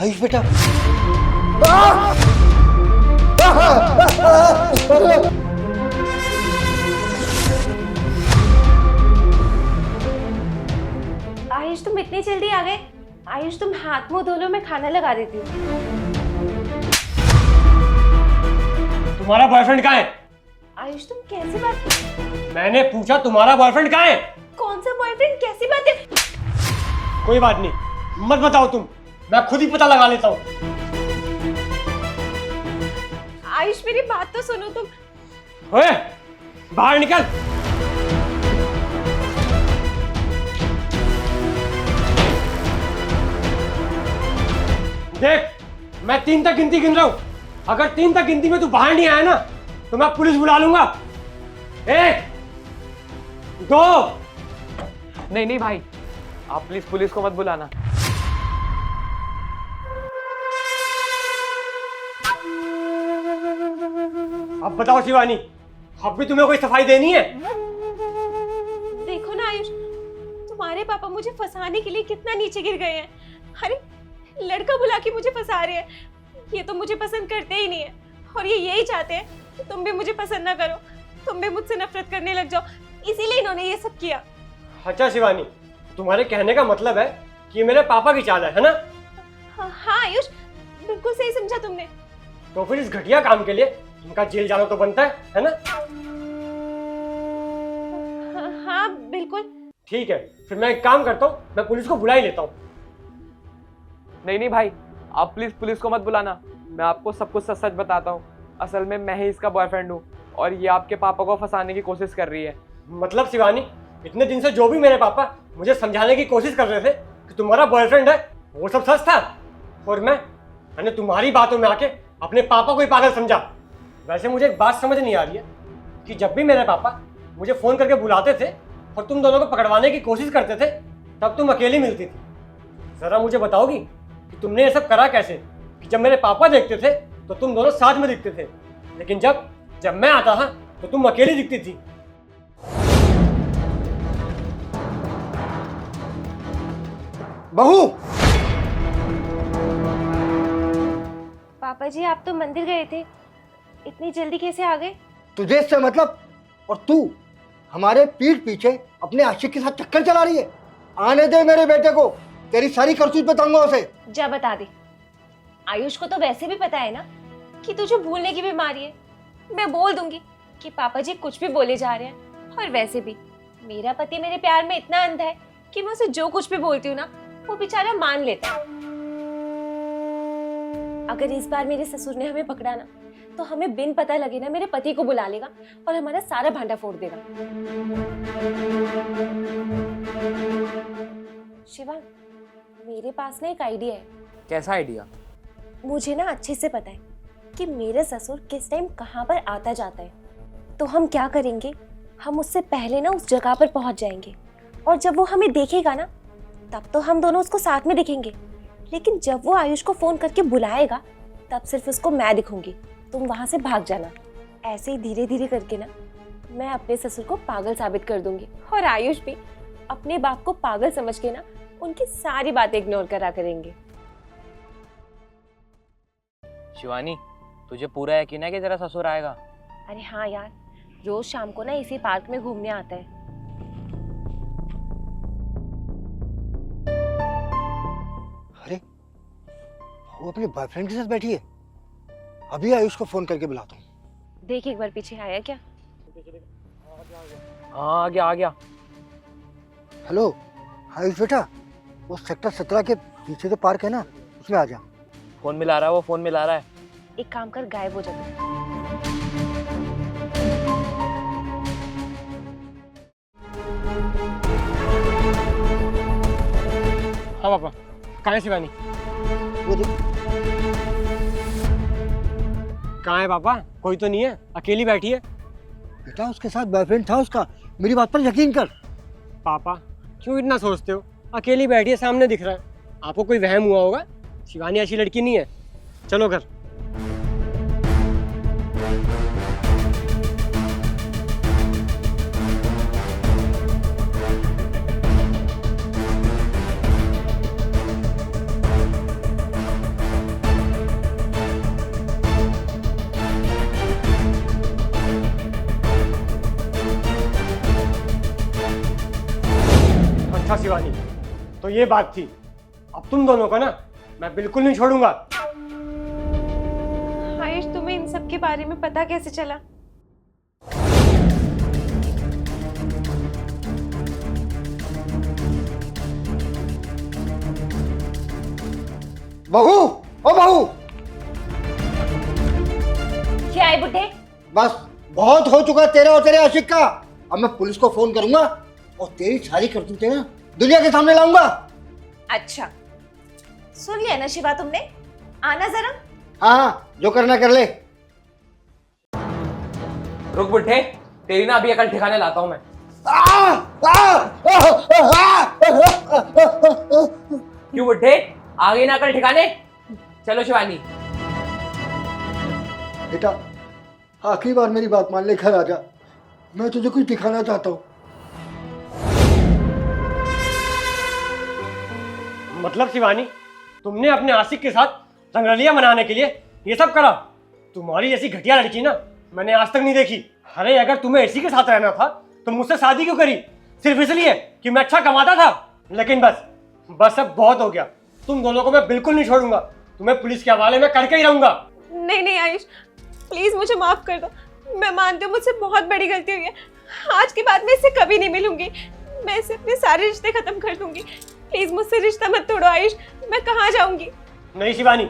आयुष बेटा। आयुष तुम इतनी जल्दी आ गए? आयुष तुम हाथ मुंह धो लो, मैं खाना लगा देती हूँ। तुम्हारा बॉयफ्रेंड कहाँ है? आयुष तुम कैसी बात? मैंने पूछा तुम्हारा बॉयफ्रेंड कहाँ है? कौन सा बॉयफ्रेंड? कैसी बात है? कोई बात नहीं, मत बताओ तुम, मैं खुद ही पता लगा लेता हूँ। आयुष मेरी बात तो सुनो तुम। ओए, बाहर निकल। देख, मैं 3 तक गिनती गिन रहा हूँ। अगर 3 तक गिनती में तू बाहर नहीं आया ना तो मैं पुलिस बुला लूंगा। 1 2। नहीं नहीं भाई, आप प्लीज पुलिस को मत बुलाना। अब बताओ शिवानी, अब भी तुम्हें कोई सफाई देनी है? देखो ना आयुष, तुम्हारे पापा मुझे फंसाने के लिए कितना नीचे गिर गए हैं। अरे लड़का बुला के मुझे फंसा रहे हैं। ये तो मुझे पसंद करते ही नहीं है और ये यही चाहते हैं कि तुम भी मुझे पसंद ना करो, तुम भी मुझसे नफरत करने लग जाओ, इसीलिए इन्होंने ये सब किया। अच्छा शिवानी, तुम्हारे कहने का मतलब है कि ये मेरे पापा की चाल है ना? हाँ आयुष, बिल्कुल सही समझा तुमने। तो फिर इस घटिया काम के लिए इनका जेल जाना तो बनता है ना? हाँ बिल्कुल। ठीक है, फिर मैं एक काम करता हूँ, मैं पुलिस को बुला ही लेता हूँ। नहीं नहीं भाई, आप प्लीज पुलिस को मत बुलाना। मैं आपको सब कुछ सच सच बताता हूँ। असल में मैं ही इसका बॉयफ्रेंड हूँ और ये आपके पापा को फंसाने की कोशिश कर रही है। मतलब शिवानी, इतने दिन से जो भी मेरे पापा मुझे समझाने की कोशिश कर रहे थे कि तुम्हारा बॉयफ्रेंड है, वो सब सच था और मैंने तुम्हारी बातों में आके अपने पापा को ही पागल समझा। वैसे मुझे एक बात समझ नहीं आ रही है कि जब भी मेरे पापा मुझे फ़ोन करके बुलाते थे और तुम दोनों को पकड़वाने की कोशिश करते थे, तब तुम अकेली मिलती थी। ज़रा मुझे बताओगी कि तुमने ये सब करा कैसे? कि जब मेरे पापा देखते थे तो तुम दोनों साथ में दिखते थे, लेकिन जब मैं आता था तो तुम अकेली दिखती थी। बहू, पापा जी आप तो मंदिर गए थे, इतनी जल्दी कैसे आ गए? तुझे इससे मतलब? और तू हमारे पीठ पीछे अपने आशिक के साथ चक्कर चला रही है। आने दे मेरे बेटे को, तेरी सारी करतूत बताऊंगा उसे। जा बता दे। आयुष को तो वैसे भी पता है ना कि तुझे भूलने की बीमारी है। मैं बोल दूंगी कि पापा जी कुछ भी बोले जा रहे हैं। और वैसे भी मेरा पति मेरे प्यार में इतना अंधा है कि मैं उसे जो कुछ भी बोलती हूँ ना, वो बेचारा मान लेता है। अगर इस बार मेरे ससुर ने हमें पकड़ा ना, तो हमें बिन पता लगे ना मेरे पति को बुला लेगा और हमारा सारा भांडा फोड़ देगा। शिवा, मेरे पास ना एक आइडिया है। कैसा आइडिया? मुझे ना अच्छे से पता है कि मेरे ससुर किस टाइम कहाँ पर आता जाता है। तो हम क्या करेंगे, हम उससे पहले ना उस जगह पर पहुंच जाएंगे और जब वो हमें देखेगा ना, तब तो हम दोनों उसको साथ में दिखेंगे, लेकिन जब वो आयुष को फोन करके बुलाएगा तब सिर्फ उसको मैं दिखूंगी। तुम वहां से भाग जाना। ऐसे ही धीरे धीरे करके ना मैं अपने ससुर को पागल साबित कर दूंगी और आयुष भी अपने बाप को पागल समझ के ना उनकी सारी बातें इग्नोर करा करेंगे। शिवानी, तुझे पूरा यकीन है कि तेरा ससुर आएगा? अरे हाँ यार, रोज शाम को ना इसी पार्क में घूमने आता है। अरे वो अपने बॉयफ्रेंड के साथ बैठी है। अभी आयुष को फोन करके बुलाता हूँ। देख एक बार पीछे आया क्या? हाँ आ गया। हेलो आयुष बेटा, वो सेक्टर 17 के पीछे जो पार्क है ना, उसमें आ जा। फोन मिला रहा है, वो फोन मिला रहा है। एक काम कर, गायब हो जा। हाँ पापा, कहाँ है शिवानी? वो देख, कहाँ है पापा? कोई तो नहीं है, अकेली बैठी है। बेटा उसके साथ बॉयफ्रेंड था उसका, मेरी बात पर यकीन कर। पापा क्यों इतना सोचते हो? अकेली बैठी है, सामने दिख रहा है। आपको कोई वहम हुआ होगा, शिवानी ऐसी लड़की नहीं है। चलो घर। तो ये बात थी। अब तुम दोनों को ना मैं बिल्कुल नहीं छोड़ूंगा। आयुष, तुम्हें इन सब के बारे में पता कैसे चला? बहू, ओ बहू, क्या है बुड्ढे? बस बहुत हो चुका तेरा और तेरे आशिक का। अब मैं पुलिस को फोन करूंगा और तेरी सारी करतूतें ना दुनिया के सामने लाऊंगा। अच्छा, सुन लिया ना शिवा तुमने? आना जरा। हाँ, जो करना कर ले। रुक बुड्ढे, तेरी ना अभी अकल ठिकाने लाता हूँ मैं। क्यों बुड्ढे, आ गई ना अकल ठिकाने? चलो शिवानी। बेटा, आखिरी बार मेरी बात मान ले, घर आ जा। मैं तुझे कुछ दिखाना चाहता हूँ। मतलब शिवानी, तुमने अपने आशिक के साथ रंगरलिया मनाने के लिए ये सब करा? तुम्हारी ऐसी घटिया लड़की ना मैंने आज तक नहीं देखी। अरे अगर तुम्हें इसी के साथ रहना था तो मुझसे शादी क्यों करी? सिर्फ इसलिए कि मैं अच्छा कमाता था? लेकिन बस अब बहुत हो गया। तुम दोनों को मैं बिल्कुल नहीं छोड़ूंगा। तुम्हें पुलिस के हवाले में करके ही रहूंगा। नहीं नहीं आयुष, प्लीज मुझे माफ कर दो। मैं मानती हूँ मुझसे बहुत बड़ी गलती हुई है। आज के बाद मैं इससे कभी नहीं मिलूंगी। मैं इससे अपने सारे रिश्ते खत्म कर दूंगी। प्लीज मुझसे रिश्ता मत तोड़ो आयुष। मैं कहाँ जाऊंगी? नहीं शिवानी,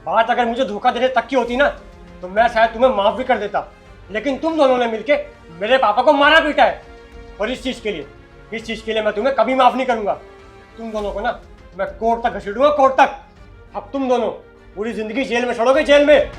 बात अगर मुझे धोखा देने तक की होती ना तो मैं शायद तुम्हें माफ भी कर देता। लेकिन तुम दोनों ने मिलके मेरे पापा को मारा पीटा है, और इस चीज के लिए मैं तुम्हें कभी माफ नहीं करूंगा। तुम दोनों को ना मैं कोर्ट तक घसीटूंगा, कोर्ट तक। अब तुम दोनों पूरी जिंदगी जेल में सड़ोगे, जेल में।